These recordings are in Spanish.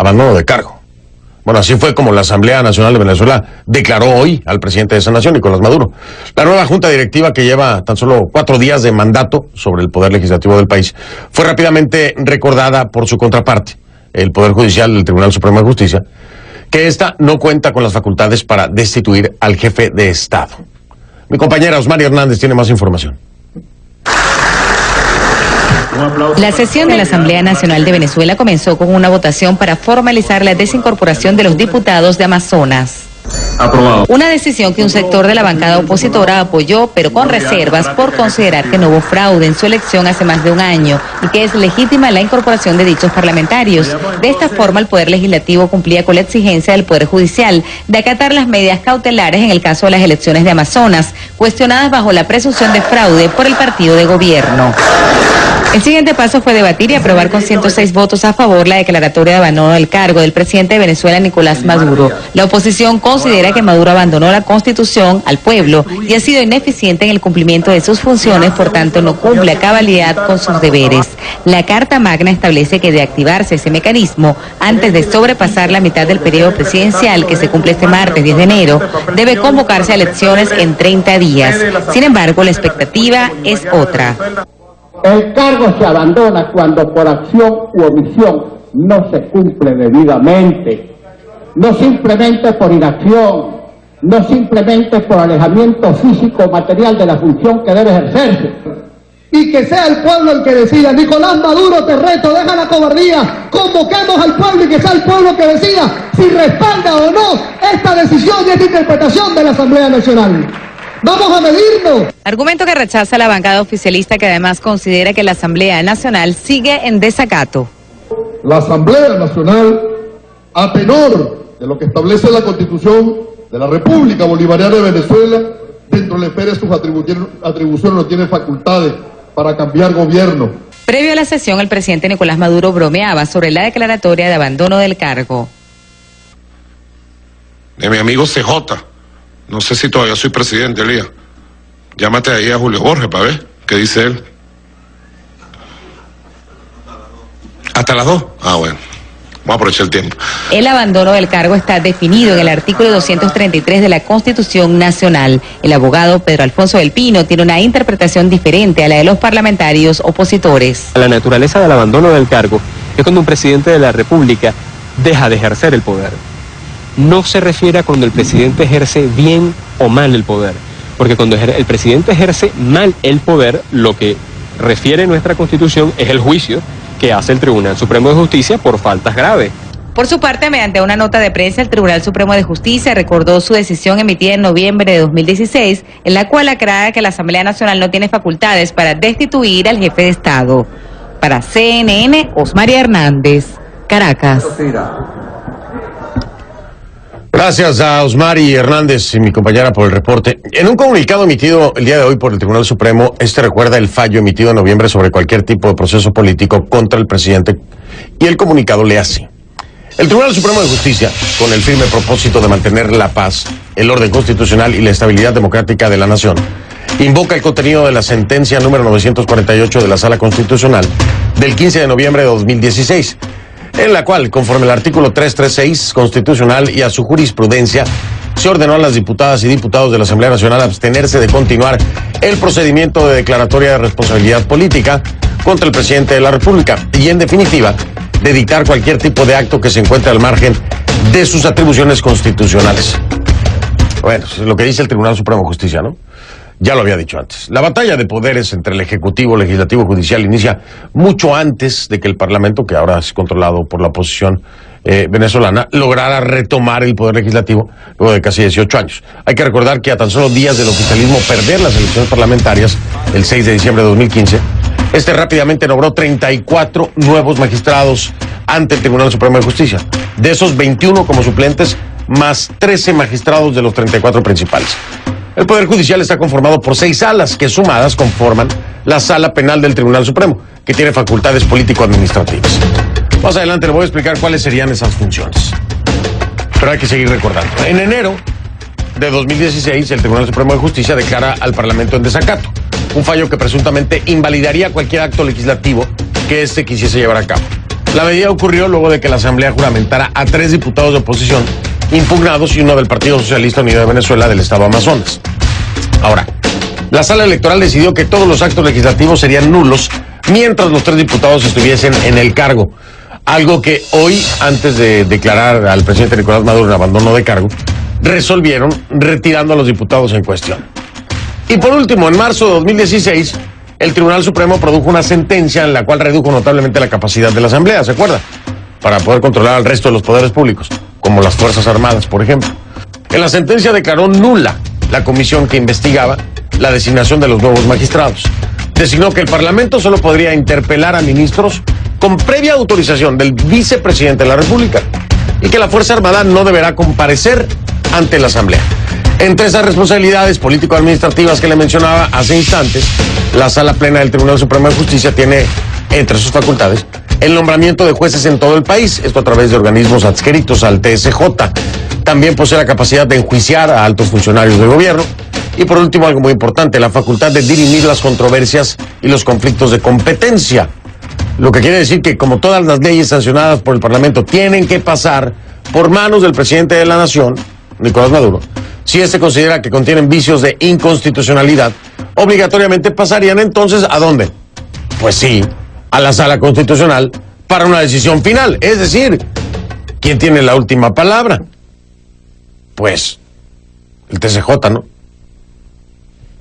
abandono de cargo. Bueno, así fue como la Asamblea Nacional de Venezuela declaró hoy al presidente de esa nación, Nicolás Maduro. La nueva junta directiva, que lleva tan solo 4 días de mandato sobre el poder legislativo del país, fue rápidamente recordada por su contraparte, el Poder Judicial del Tribunal Supremo de Justicia, que ésta no cuenta con las facultades para destituir al jefe de Estado. Mi compañera Osmari Hernández tiene más información. La sesión de la Asamblea Nacional de Venezuela comenzó con una votación para formalizar la desincorporación de los diputados de Amazonas. Aprobado. Una decisión que un sector de la bancada opositora apoyó, pero con reservas por considerar que no hubo fraude en su elección hace más de un año y que es legítima la incorporación de dichos parlamentarios. De esta forma, el Poder Legislativo cumplía con la exigencia del Poder Judicial de acatar las medidas cautelares en el caso de las elecciones de Amazonas, cuestionadas bajo la presunción de fraude por el partido de gobierno. El siguiente paso fue debatir y aprobar con 106 votos a favor la declaratoria de abandono del cargo del presidente de Venezuela, Nicolás Maduro. La oposición considera que Maduro abandonó la Constitución al pueblo y ha sido ineficiente en el cumplimiento de sus funciones, por tanto no cumple a cabalidad con sus deberes. La Carta Magna establece que de activarse ese mecanismo, antes de sobrepasar la mitad del periodo presidencial, que se cumple este martes 10 de enero, debe convocarse a elecciones en 30 días. Sin embargo, la expectativa es otra. El cargo se abandona cuando por acción u omisión no se cumple debidamente, no simplemente por inacción, no simplemente por alejamiento físico o material de la función que debe ejercerse. Y que sea el pueblo el que decida. Nicolás Maduro, te reto, deja la cobardía, convoquemos al pueblo y que sea el pueblo que decida si respalda o no esta decisión y esta interpretación de la Asamblea Nacional. ¡Vamos a medirnos! Argumento que rechaza la bancada oficialista, que además considera que la Asamblea Nacional sigue en desacato. La Asamblea Nacional, a tenor de lo que establece la Constitución de la República Bolivariana de Venezuela, dentro de la esfera de sus atribuciones no tiene facultades para cambiar gobierno. Previo a la sesión, el presidente Nicolás Maduro bromeaba sobre la declaratoria de abandono del cargo. De mi amigo CJ. No sé si todavía soy presidente, Elías. Llámate ahí a Julio Borges para ver qué dice él. ¿Hasta las 2? Ah, bueno. Vamos a aprovechar el tiempo. El abandono del cargo está definido en el artículo 233 de la Constitución Nacional. El abogado Pedro Alfonso del Pino tiene una interpretación diferente a la de los parlamentarios opositores. La naturaleza del abandono del cargo es cuando un presidente de la República deja de ejercer el poder. No se refiere a cuando el presidente ejerce bien o mal el poder, porque cuando el presidente ejerce mal el poder, lo que refiere nuestra Constitución es el juicio que hace el Tribunal Supremo de Justicia por faltas graves. Por su parte, mediante una nota de prensa, el Tribunal Supremo de Justicia recordó su decisión emitida en noviembre de 2016, en la cual aclara que la Asamblea Nacional no tiene facultades para destituir al jefe de Estado. Para CNN, Osmari Hernández, Caracas. Gracias a Osmari Hernández y mi compañera por el reporte. En un comunicado emitido el día de hoy por el Tribunal Supremo, recuerda el fallo emitido en noviembre sobre cualquier tipo de proceso político contra el presidente, y el comunicado lee así: el Tribunal Supremo de Justicia, con el firme propósito de mantener la paz, el orden constitucional y la estabilidad democrática de la nación, invoca el contenido de la sentencia número 948 de la Sala Constitucional del 15 de noviembre de 2016, en la cual, conforme al artículo 336 constitucional y a su jurisprudencia, se ordenó a las diputadas y diputados de la Asamblea Nacional abstenerse de continuar el procedimiento de declaratoria de responsabilidad política contra el presidente de la República y, en definitiva, de dictar cualquier tipo de acto que se encuentre al margen de sus atribuciones constitucionales. Bueno, es lo que dice el Tribunal Supremo de Justicia, ¿no? Ya lo había dicho antes. La batalla de poderes entre el Ejecutivo, Legislativo y Judicial inicia mucho antes de que el Parlamento, que ahora es controlado por la oposición venezolana, lograra retomar el poder legislativo luego de casi 18 años. Hay que recordar que a tan solo días del oficialismo perder las elecciones parlamentarias, el 6 de diciembre de 2015, rápidamente nombró 34 nuevos magistrados ante el Tribunal Supremo de Justicia. De esos, 21 como suplentes, más 13 magistrados de los 34 principales. El Poder Judicial está conformado por 6 salas que, sumadas, conforman la Sala Penal del Tribunal Supremo, que tiene facultades político-administrativas. Más adelante le voy a explicar cuáles serían esas funciones. Pero hay que seguir recordando. En enero de 2016, el Tribunal Supremo de Justicia declara al Parlamento en desacato, un fallo que presuntamente invalidaría cualquier acto legislativo que éste quisiese llevar a cabo. La medida ocurrió luego de que la Asamblea juramentara a 3 diputados de oposición impugnados y uno del Partido Socialista Unido de Venezuela del Estado Amazonas. Ahora, la sala electoral decidió que todos los actos legislativos serían nulos mientras los 3 diputados estuviesen en el cargo. Algo que hoy, antes de declarar al presidente Nicolás Maduro en abandono de cargo, resolvieron retirando a los diputados en cuestión. Y por último, en marzo de 2016, el Tribunal Supremo produjo una sentencia en la cual redujo notablemente la capacidad de la Asamblea, ¿se acuerda? Para poder controlar al resto de los poderes públicos, como las Fuerzas Armadas, por ejemplo. En la sentencia declaró nula la comisión que investigaba la designación de los nuevos magistrados. Designó que el Parlamento solo podría interpelar a ministros con previa autorización del vicepresidente de la República y que la Fuerza Armada no deberá comparecer ante la Asamblea. Entre esas responsabilidades político-administrativas que le mencionaba hace instantes, la Sala Plena del Tribunal Supremo de Justicia tiene entre sus facultades el nombramiento de jueces en todo el país, esto a través de organismos adscritos al TSJ. También posee la capacidad de enjuiciar a altos funcionarios del gobierno. Y por último, algo muy importante, la facultad de dirimir las controversias y los conflictos de competencia. Lo que quiere decir que, como todas las leyes sancionadas por el Parlamento tienen que pasar por manos del presidente de la Nación, Nicolás Maduro, si éste considera que contienen vicios de inconstitucionalidad, obligatoriamente pasarían entonces ¿a dónde? Pues sí, a la Sala Constitucional para una decisión final. Es decir, ¿quién tiene la última palabra? Pues el TSJ, ¿no?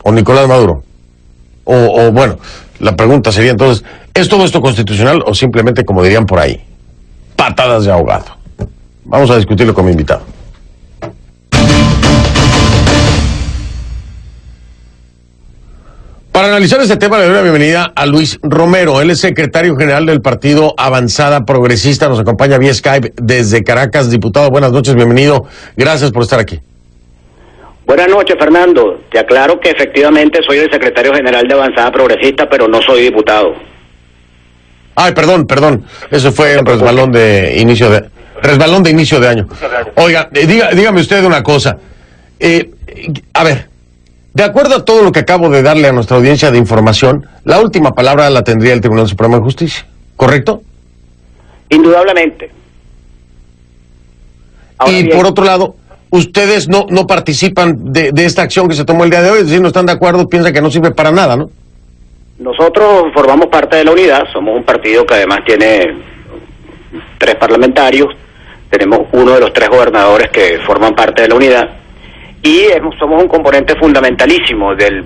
O Nicolás Maduro. O bueno, la pregunta sería entonces, ¿es todo esto constitucional o simplemente, como dirían por ahí, patadas de ahogado? Vamos a discutirlo con mi invitado. Para analizar este tema le doy la bienvenida a Luis Romero. Él es secretario general del Partido Avanzada Progresista. Nos acompaña vía Skype desde Caracas. Diputado, buenas noches, bienvenido. Gracias por estar aquí. Buenas noches, Fernando. Te aclaro que efectivamente soy el secretario general de Avanzada Progresista, pero no soy diputado. Ay, perdón. Eso fue un resbalón de inicio de año. Oiga, dígame usted una cosa. A ver, de acuerdo a todo lo que acabo de darle a nuestra audiencia de información, la última palabra la tendría el Tribunal Supremo de Justicia, ¿correcto? Indudablemente. Ahora y bien, por otro lado, ustedes no participan de esta acción que se tomó el día de hoy, es decir, no están de acuerdo, piensan que no sirve para nada, ¿no? nosotros formamos parte de la unidad, somos un partido que además tiene 3 parlamentarios, tenemos uno de los 3 gobernadores que forman parte de la unidad, y somos un componente fundamentalísimo de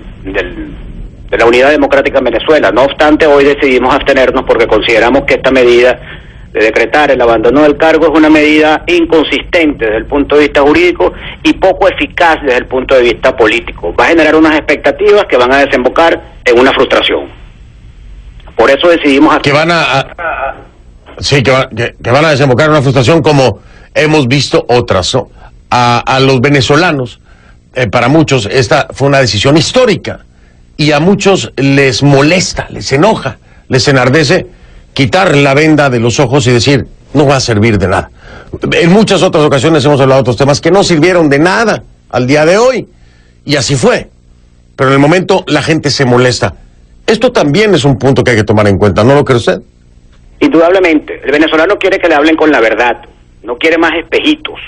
la unidad democrática en Venezuela. No obstante, hoy decidimos abstenernos porque consideramos que esta medida de decretar el abandono del cargo es una medida inconsistente desde el punto de vista jurídico y poco eficaz desde el punto de vista político. Va a generar unas expectativas que van a desembocar en una frustración. Por eso decidimos que van a desembocar en una frustración, como hemos visto otras, ¿no? A los venezolanos, para muchos esta fue una decisión histórica y a muchos les molesta, les enoja, les enardece quitar la venda de los ojos y decir, no va a servir de nada. En muchas otras ocasiones hemos hablado de otros temas que no sirvieron de nada al día de hoy, y así fue. Pero en el momento la gente se molesta. Esto también es un punto que hay que tomar en cuenta, ¿no lo cree usted? Indudablemente. El venezolano quiere que le hablen con la verdad, no quiere más espejitos,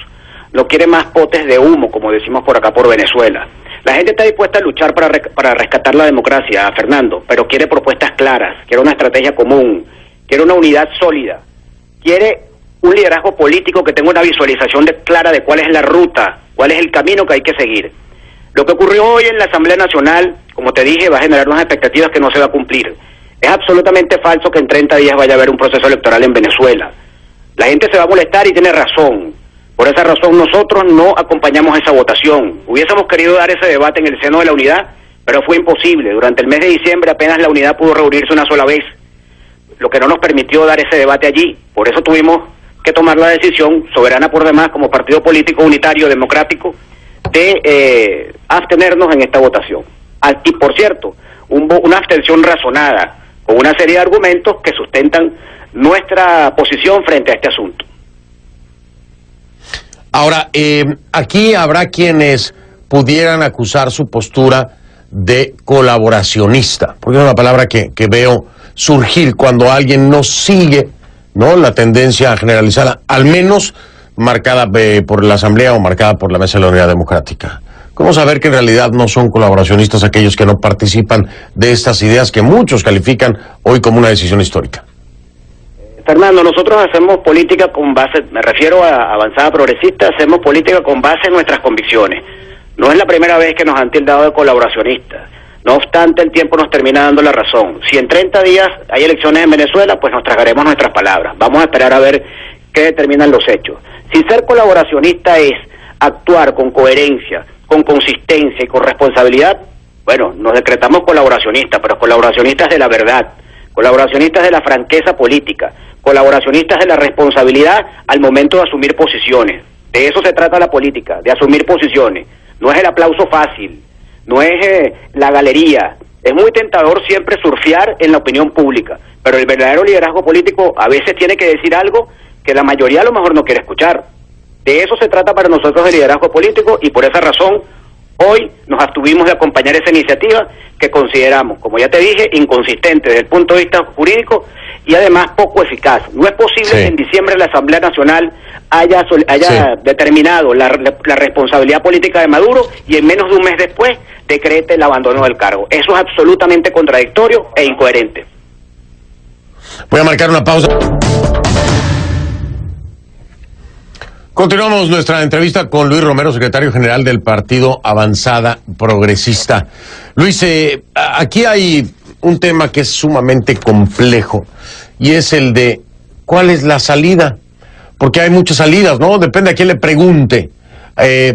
no quiere más potes de humo, como decimos por acá por Venezuela. La gente está dispuesta a luchar para rescatar la democracia, Fernando, pero quiere propuestas claras, quiere una estrategia común, quiere una unidad sólida, quiere un liderazgo político que tenga una visualización clara de cuál es la ruta, cuál es el camino que hay que seguir. Lo que ocurrió hoy en la Asamblea Nacional, como te dije, va a generar unas expectativas que no se va a cumplir. Es absolutamente falso que en 30 días vaya a haber un proceso electoral en Venezuela. La gente se va a molestar y tiene razón. Por esa razón nosotros no acompañamos esa votación. Hubiésemos querido dar ese debate en el seno de la unidad, pero fue imposible. Durante el mes de diciembre apenas la unidad pudo reunirse una sola vez, lo que no nos permitió dar ese debate allí. Por eso tuvimos que tomar la decisión, soberana por demás, como partido político unitario democrático, de abstenernos en esta votación. Y por cierto, una abstención razonada, con una serie de argumentos que sustentan nuestra posición frente a este asunto. Ahora, aquí habrá quienes pudieran acusar su postura de colaboracionista, porque es una palabra que veo surgir cuando alguien no sigue ¿no? La tendencia generalizada, al menos marcada por la Asamblea o marcada por la Mesa de la Unidad Democrática. ¿Cómo saber que en realidad no son colaboracionistas aquellos que no participan de estas ideas que muchos califican hoy como una decisión histórica? Fernando, nosotros hacemos política con base, me refiero a Avanzada Progresista, hacemos política con base en nuestras convicciones. No es la primera vez que nos han tildado de colaboracionistas. No obstante, el tiempo nos termina dando la razón. Si en 30 días hay elecciones en Venezuela, pues nos tragaremos nuestras palabras. Vamos a esperar a ver qué determinan los hechos. Si ser colaboracionista es actuar con coherencia, con consistencia y con responsabilidad, bueno, nos decretamos colaboracionistas, pero colaboracionistas de la verdad, colaboracionistas de la franqueza política, colaboracionistas de la responsabilidad al momento de asumir posiciones. De eso se trata la política, de asumir posiciones. No es el aplauso fácil, no es la galería. Es muy tentador siempre surfear en la opinión pública, pero el verdadero liderazgo político a veces tiene que decir algo que la mayoría a lo mejor no quiere escuchar. De eso se trata para nosotros el liderazgo político, y por esa razón hoy nos abstuvimos de acompañar esa iniciativa que consideramos, como ya te dije, inconsistente desde el punto de vista jurídico y además poco eficaz. No es posible que en diciembre la Asamblea Nacional haya determinado la responsabilidad política de Maduro y en menos de un mes después decrete el abandono del cargo. Eso es absolutamente contradictorio e incoherente. Voy a marcar una pausa. Continuamos nuestra entrevista con Luis Romero, secretario general del Partido Avanzada Progresista. Luis, aquí hay un tema que es sumamente complejo y es el de ¿cuál es la salida? Porque hay muchas salidas, ¿no? Depende a quién le pregunte.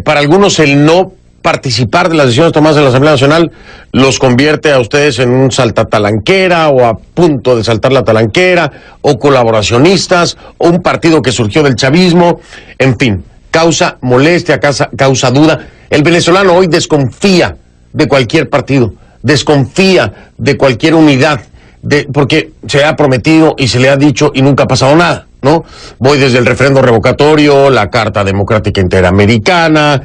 Para algunos el no participar de las decisiones tomadas en la Asamblea Nacional los convierte a ustedes en un saltatalanquera o a punto de saltar la talanquera, o colaboracionistas, o un partido que surgió del chavismo, en fin, causa molestia, causa duda. El venezolano hoy desconfía de cualquier partido, desconfía de cualquier unidad, porque se le ha prometido y se le ha dicho y nunca ha pasado nada, ¿no? Voy desde el referendo revocatorio, la Carta Democrática Interamericana,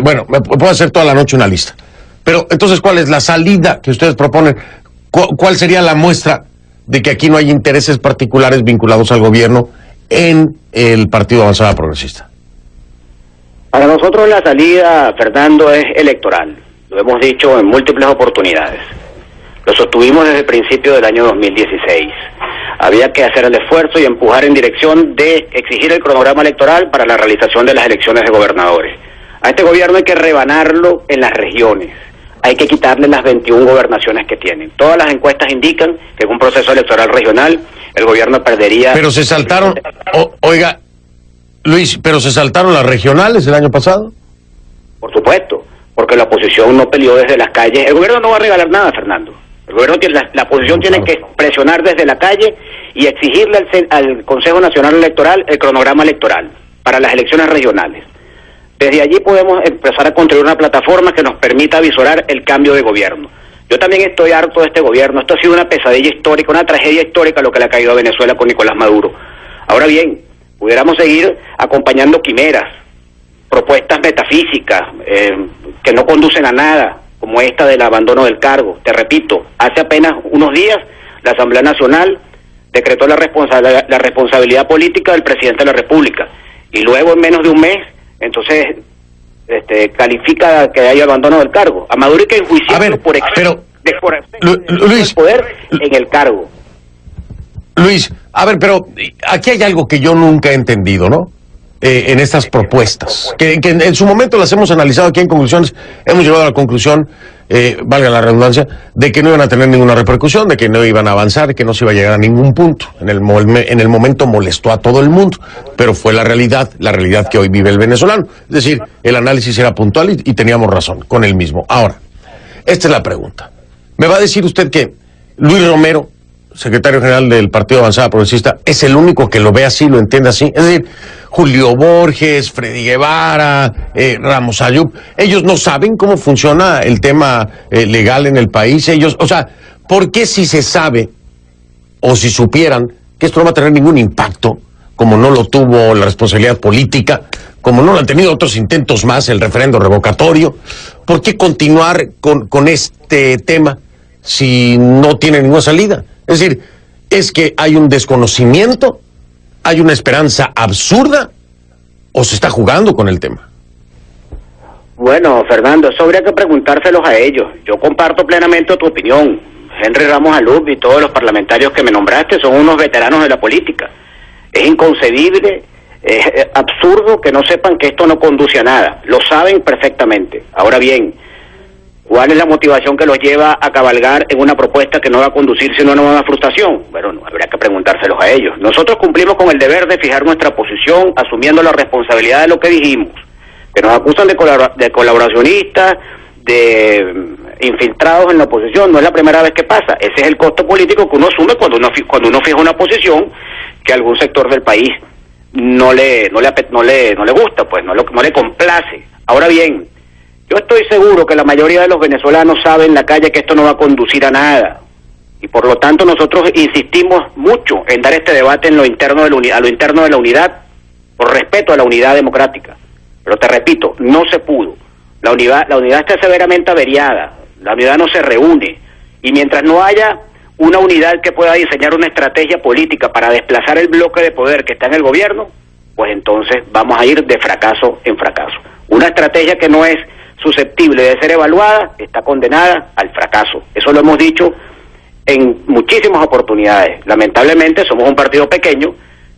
bueno, me puedo hacer toda la noche una lista. Pero entonces, ¿cuál es la salida que ustedes proponen? ¿Cuál sería la muestra de que aquí no hay intereses particulares vinculados al gobierno en el Partido Avanzada Progresista? Para nosotros la salida, Fernando, es electoral. Lo hemos dicho en múltiples oportunidades. Lo sostuvimos desde el principio del año 2016. Había que hacer el esfuerzo y empujar en dirección de exigir el cronograma electoral para la realización de las elecciones de gobernadores. A este gobierno hay que rebanarlo en las regiones. Hay que quitarle las 21 gobernaciones que tienen. Todas las encuestas indican que en un proceso electoral regional el gobierno perdería... Pero se saltaron, oiga, Luis, ¿pero se saltaron las regionales el año pasado? Por supuesto, porque la oposición no peleó desde las calles. El gobierno no va a regalar nada, Fernando. El gobierno tiene, la oposición tiene que presionar desde la calle y exigirle al Consejo Nacional Electoral el cronograma electoral para las elecciones regionales. Desde allí podemos empezar a construir una plataforma que nos permita visorar el cambio de gobierno. Yo también estoy harto de este gobierno. Esto ha sido una pesadilla histórica, una tragedia histórica lo que le ha caído a Venezuela con Nicolás Maduro. Ahora bien, pudiéramos seguir acompañando quimeras, propuestas metafísicas que no conducen a nada, como esta del abandono del cargo. Te repito, hace apenas unos días la Asamblea Nacional decretó la responsabilidad política del presidente de la República, y luego en menos de un mes entonces califica que hay abandono del cargo. A Maduro hay que enjuiciarlo por exceso Luis, de poder en el cargo. Luis, a ver, pero aquí hay algo que yo nunca he entendido, ¿no? En estas propuestas, que en su momento las hemos analizado aquí en Conclusiones, hemos llegado a la conclusión, valga la redundancia, de que no iban a tener ninguna repercusión, de que no iban a avanzar, que no se iba a llegar a ningún punto. En el momento molestó a todo el mundo, pero fue la realidad que hoy vive el venezolano. Es decir, el análisis era puntual y teníamos razón con el mismo. Ahora, esta es la pregunta. ¿Me va a decir usted que Luis Romero, secretario general del Partido Avanzada Progresista, es el único que lo ve así, lo entiende así? Es decir, Julio Borges, Freddy Guevara, Ramos Ayub, ellos no saben cómo funciona el tema legal en el país. Ellos, o sea, ¿por qué si se sabe o si supieran que esto no va a tener ningún impacto, como no lo tuvo la responsabilidad política, como no lo han tenido otros intentos más, el referendo revocatorio, por qué continuar con este tema si no tiene ninguna salida? Es decir, ¿Es que hay un desconocimiento? ¿Hay una esperanza absurda? ¿O se está jugando con el tema? Bueno, Fernando, eso habría que preguntárselos a ellos. Yo comparto plenamente tu opinión. Henry Ramos Alub y todos los parlamentarios que me nombraste son unos veteranos de la política. Es inconcebible, es absurdo que no sepan que esto no conduce a nada. Lo saben perfectamente. Ahora bien, ¿cuál es la motivación que los lleva a cabalgar en una propuesta que no va a conducir sino a una nueva frustración? Bueno, no, habría que preguntárselos a ellos. Nosotros cumplimos con el deber de fijar nuestra posición, asumiendo la responsabilidad de lo que dijimos. Que nos acusan de colaboracionistas, de infiltrados en la oposición, no es la primera vez que pasa. Ese es el costo político que uno asume cuando uno fija una posición que a algún sector del país no le gusta, pues no le complace. Ahora bien, yo estoy seguro que la mayoría de los venezolanos saben en la calle que esto no va a conducir a nada, y por lo tanto nosotros insistimos mucho en dar este debate en lo interno de la unidad, por respeto a la unidad democrática. Pero te repito, no se pudo. La unidad está severamente averiada, la unidad no se reúne, y mientras no haya una unidad que pueda diseñar una estrategia política para desplazar el bloque de poder que está en el gobierno, pues entonces vamos a ir de fracaso en fracaso. Una estrategia que no es susceptible de ser evaluada está condenada al fracaso. Eso lo hemos dicho en muchísimas oportunidades. Lamentablemente somos un partido pequeño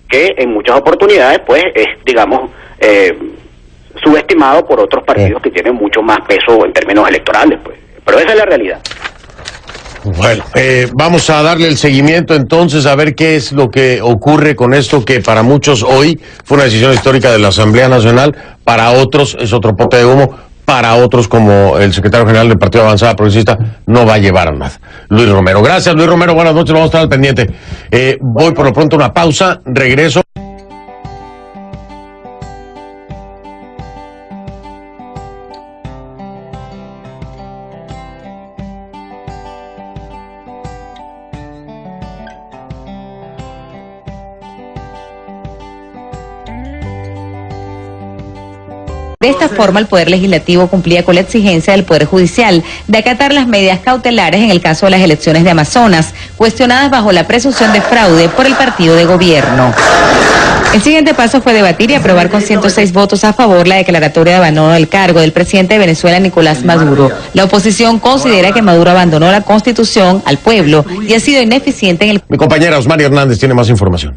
que en muchas oportunidades pues es, digamos, subestimado por otros partidos que tienen mucho más peso en términos electorales, pues. Pero esa es la realidad. Bueno, vamos a darle el seguimiento entonces a ver qué es lo que ocurre con esto que para muchos hoy fue una decisión histórica de la Asamblea Nacional, para otros es otro pote de humo, para otros como el secretario general del Partido Avanzada Progresista no va a llevar a nada. Luis Romero. Gracias, Luis Romero, buenas noches, vamos a estar al pendiente. Voy por lo pronto a una pausa, regreso. De esta forma, el Poder Legislativo cumplía con la exigencia del Poder Judicial de acatar las medidas cautelares en el caso de las elecciones de Amazonas, cuestionadas bajo la presunción de fraude por el partido de gobierno. El siguiente paso fue debatir y aprobar con 106 votos a favor la declaratoria de abandono del cargo del presidente de Venezuela, Nicolás Maduro. La oposición considera que Maduro abandonó la Constitución al pueblo y ha sido ineficiente en el... Mi compañera Osmari Hernández tiene más información.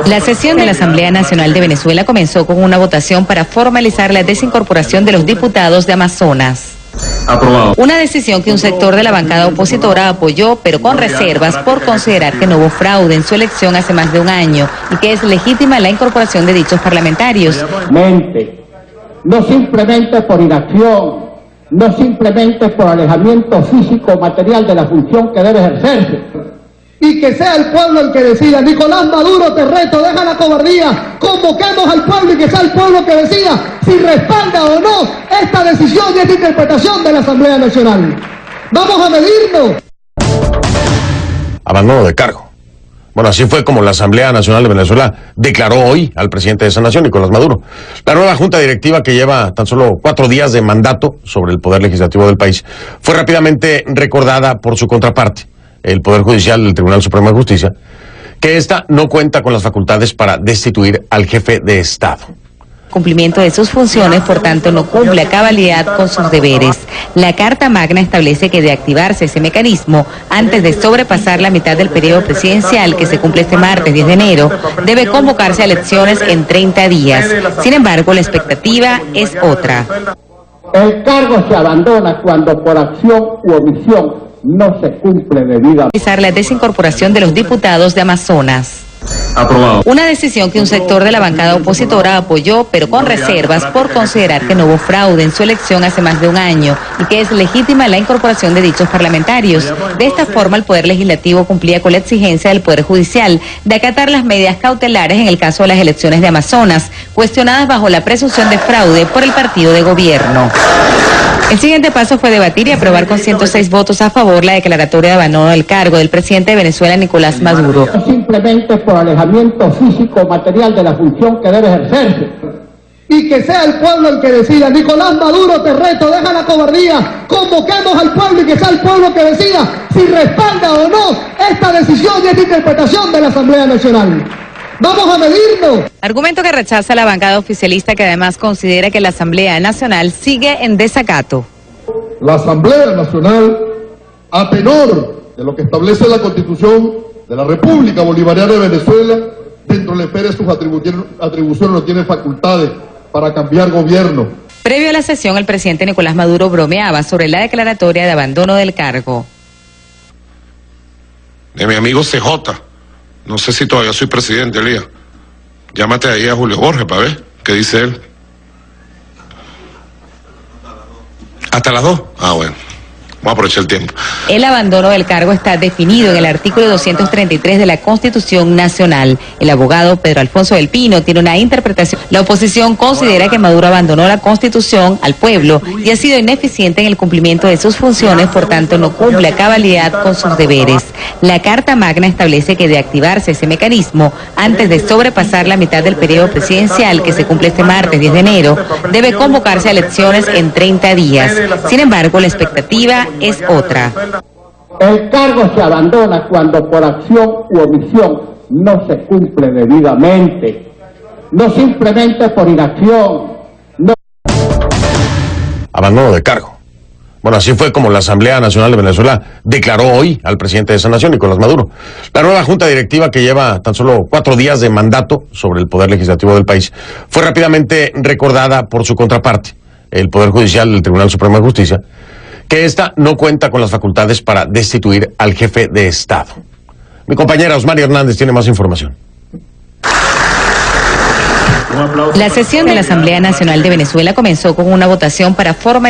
La sesión de la Asamblea Nacional de Venezuela comenzó con una votación para formalizar la desincorporación de los diputados de Amazonas. Aprobado. Una decisión que un sector de la bancada opositora apoyó, pero con reservas por considerar que no hubo fraude en su elección hace más de un año y que es legítima la incorporación de dichos parlamentarios. No simplemente por inacción, no simplemente por alejamiento físico o material de la función que debe ejercerse. Y que sea el pueblo el que decida. Nicolás Maduro, te reto, deja la cobardía, convoquemos al pueblo y que sea el pueblo que decida si respalda o no esta decisión y esta interpretación de la Asamblea Nacional. Vamos a medirnos. Abandono de cargo. Bueno, así fue como la Asamblea Nacional de Venezuela declaró hoy al presidente de esa nación, Nicolás Maduro. La nueva junta directiva, que lleva tan solo 4 días de mandato sobre el poder legislativo del país, fue rápidamente recordada por su contraparte, el Poder Judicial del Tribunal Supremo de Justicia, que ésta no cuenta con las facultades para destituir al jefe de Estado. Cumplimiento de sus funciones, por tanto, no cumple a cabalidad con sus deberes. La Carta Magna establece que de activarse ese mecanismo, antes de sobrepasar la mitad del periodo presidencial, que se cumple este martes 10 de enero, debe convocarse a elecciones en 30 días. Sin embargo, la expectativa es otra. El cargo se abandona cuando por acción u omisión no se cumple debidamente. La desincorporación de los diputados de Amazonas. Aprobado. Una decisión que un sector de la bancada opositora apoyó, pero con reservas por considerar que no hubo fraude en su elección hace más de un año y que es legítima la incorporación de dichos parlamentarios. De esta forma, el Poder Legislativo cumplía con la exigencia del Poder Judicial de acatar las medidas cautelares en el caso de las elecciones de Amazonas, cuestionadas bajo la presunción de fraude por el partido de gobierno. El siguiente paso fue debatir y aprobar con 106 votos a favor la declaratoria de abandono del cargo del presidente de Venezuela, Nicolás Maduro. Simplemente por alejamiento físico o material de la función que debe ejercerse. y que sea el pueblo el que decida. Nicolás Maduro, te reto, deja la cobardía, convoquemos al pueblo y que sea el pueblo que decida si respalda o no esta decisión y esta interpretación de la Asamblea Nacional. ¡Vamos a medirnos! Argumento que rechaza la bancada oficialista, que además considera que la Asamblea Nacional sigue en desacato. La Asamblea Nacional, a tenor de lo que establece la Constitución de la República Bolivariana de Venezuela, dentro de la esfera de sus atribuciones no tiene facultades para cambiar gobierno. Previo a la sesión, el presidente Nicolás Maduro bromeaba sobre la declaratoria de abandono del cargo. De mi amigo CJ. No sé si todavía soy presidente, Elías. Llámate ahí a Julio Borges para ver qué dice él. ¿Hasta las 2? Ah, bueno. Vamos a aprovechar el tiempo. El abandono del cargo está definido en el artículo 233 de la Constitución Nacional. El abogado Pedro Alfonso del Pino tiene una interpretación. La oposición considera que Maduro abandonó la Constitución al pueblo y ha sido ineficiente en el cumplimiento de sus funciones, por tanto no cumple a cabalidad con sus deberes. La Carta Magna establece que de activarse ese mecanismo, antes de sobrepasar la mitad del periodo presidencial, que se cumple este martes 10 de enero, debe convocarse a elecciones en 30 días. Sin embargo, la expectativa es otra. El cargo se abandona cuando por acción u omisión no se cumple debidamente, no simplemente por inacción. No. Abandono de cargo. Bueno, así fue como la Asamblea Nacional de Venezuela declaró hoy al presidente de esa nación, Nicolás Maduro. La nueva junta directiva, que lleva tan solo 4 días de mandato sobre el poder legislativo del país, fue rápidamente recordada por su contraparte, el Poder Judicial del Tribunal Supremo de Justicia, que esta no cuenta con las facultades para destituir al jefe de Estado. Mi compañera Osmari Hernández tiene más información. La sesión de la Asamblea Nacional de Venezuela comenzó con una votación para formalizar